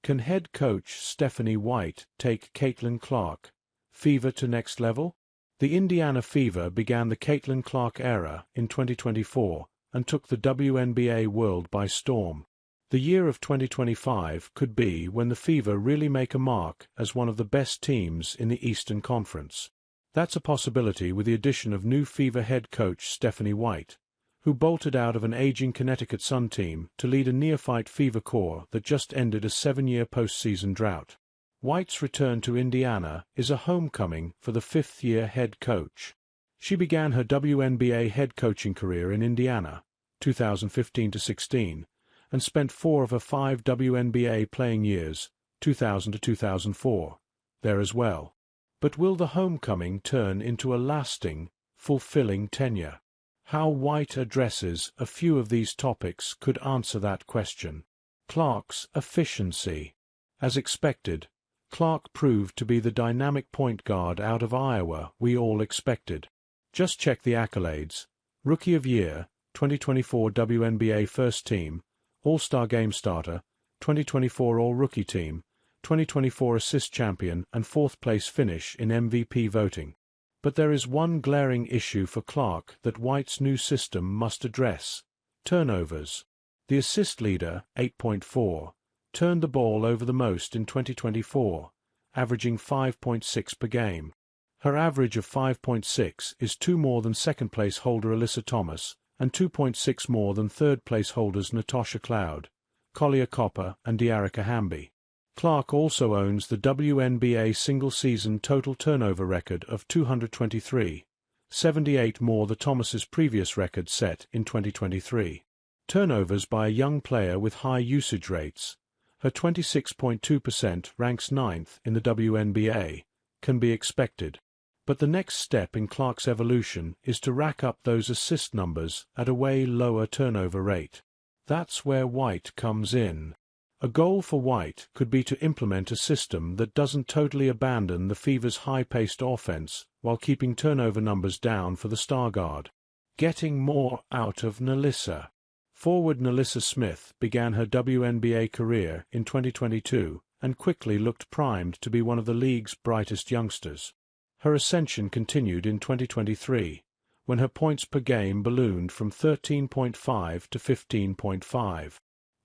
Can head coach Stephanie White take Caitlin Clark Fever to next level? The Indiana Fever began the Caitlin Clark era in 2024 and took the WNBA world by storm. The year of 2025 could be when the Fever really make a mark as one of the best teams in the Eastern Conference. That's a possibility with the addition of new Fever head coach Stephanie White, who bolted out of an aging Connecticut Sun team to lead a neophyte Fever core that just ended a 7-year postseason drought. White's return to Indiana is a homecoming for the fifth-year head coach. She began her WNBA head coaching career in Indiana, 2015-16, and spent 4 of her 5 WNBA playing years, 2000 to 2004, there as well. But will the homecoming turn into a lasting, fulfilling tenure? How White addresses a few of these topics could answer that question. Clark's efficiency. As expected, Clark proved to be the dynamic point guard out of Iowa we all expected. Just check the accolades. Rookie of Year, 2024 WNBA First Team, All-Star Game Starter, 2024 All-Rookie Team, 2024 Assist Champion and 4th place finish in MVP voting. But there is one glaring issue for Clark that White's new system must address: turnovers. The assist leader, 8.4, turned the ball over the most in 2024, averaging 5.6 per game. Her average of 5.6 is 2 more than second-place holder Alyssa Thomas and 2.6 more than third-place holders Natasha Cloud, Collier Copper and Dearica Hamby. Clark also owns the WNBA single-season total turnover record of 223, 78 more than Thomas's previous record set in 2023. Turnovers by a young player with high usage rates. Her 26.2% ranks 9th in the WNBA, can be expected. But the next step in Clark's evolution is to rack up those assist numbers at a way lower turnover rate. That's where White comes in. A goal for White could be to implement a system that doesn't totally abandon the Fever's high-paced offense while keeping turnover numbers down for the star guard. Getting more out of NaLyssa. Forward NaLyssa Smith began her WNBA career in 2022 and quickly looked primed to be one of the league's brightest youngsters. Her ascension continued in 2023, when her points per game ballooned from 13.5 to 15.5.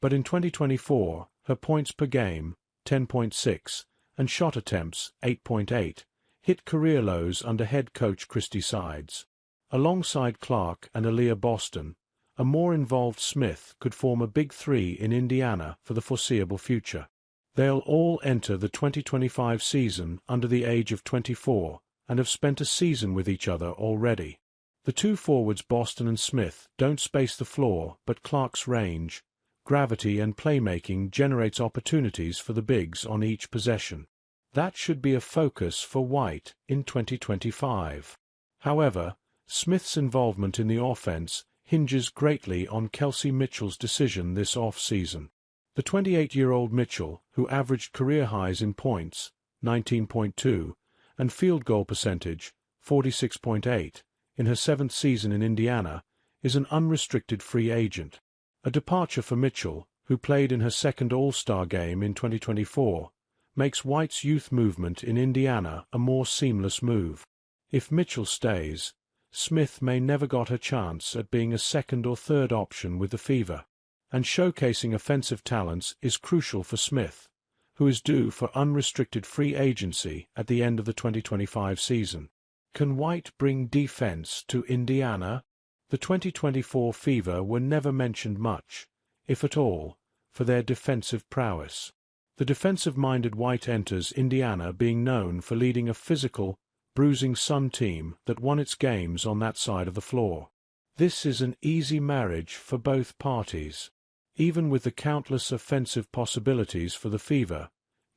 But in 2024, her points per game, 10.6, and shot attempts, 8.8, hit career lows under head coach Christy Sides. Alongside Clark and Aaliyah Boston, a more involved Smith could form a big three in Indiana for the foreseeable future. They'll all enter the 2025 season under the age of 24 and have spent a season with each other already. The two forwards Boston and Smith don't space the floor, but Clark's range, gravity and playmaking generates opportunities for the bigs on each possession. That should be a focus for White in 2025. However, Smith's involvement in the offense hinges greatly on Kelsey Mitchell's decision this off-season. The 28-year-old Mitchell, who averaged career highs in points, 19.2, and field goal percentage, 46.8, in her 7th season in Indiana, is an unrestricted free agent. A departure for Mitchell, who played in her 2nd All-Star game in 2024, makes White's youth movement in Indiana a more seamless move. If Mitchell stays, Smith may never got her chance at being a 2nd or 3rd option with the Fever, and showcasing offensive talents is crucial for Smith, who is due for unrestricted free agency at the end of the 2025 season. Can White bring defense to Indiana? The 2024 Fever were never mentioned much, if at all, for their defensive prowess. The defensive-minded White enters Indiana being known for leading a physical, bruising Sun team that won its games on that side of the floor. This is an easy marriage for both parties. Even with the countless offensive possibilities for the Fever,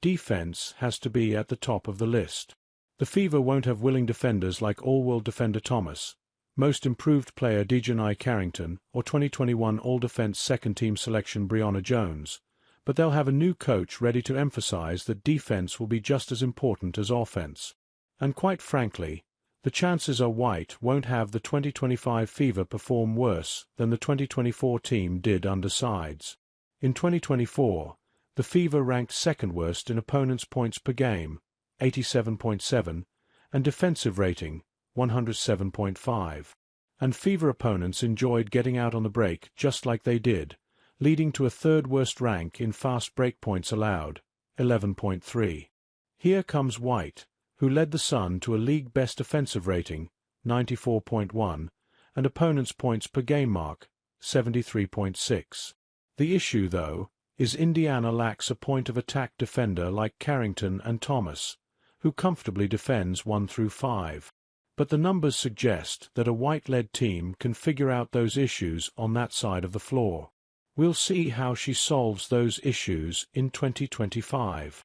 defense has to be at the top of the list. The Fever won't have willing defenders like All-World defender Thomas, Most Improved player Dejanai Carrington, or 2021 All-Defense second-team selection Breonna Jones, but they'll have a new coach ready to emphasize that defense will be just as important as offense. And quite frankly, the chances are White won't have the 2025 Fever perform worse than the 2024 team did under Sides. In 2024, The Fever ranked second worst in opponents' points per game, 87.7, and defensive rating, 107.5. And Fever opponents enjoyed getting out on the break just like they did, leading to a third-worst rank in fast break points allowed, 11.3. Here comes White, who led the Sun to a league-best offensive rating, 94.1, and opponents' points per game mark, 73.6. The issue, though, is Indiana lacks a point-of-attack defender like Carrington and Thomas, who comfortably defends 1 through 5. But the numbers suggest that a White-led team can figure out those issues on that side of the floor. We'll see how she solves those issues in 2025.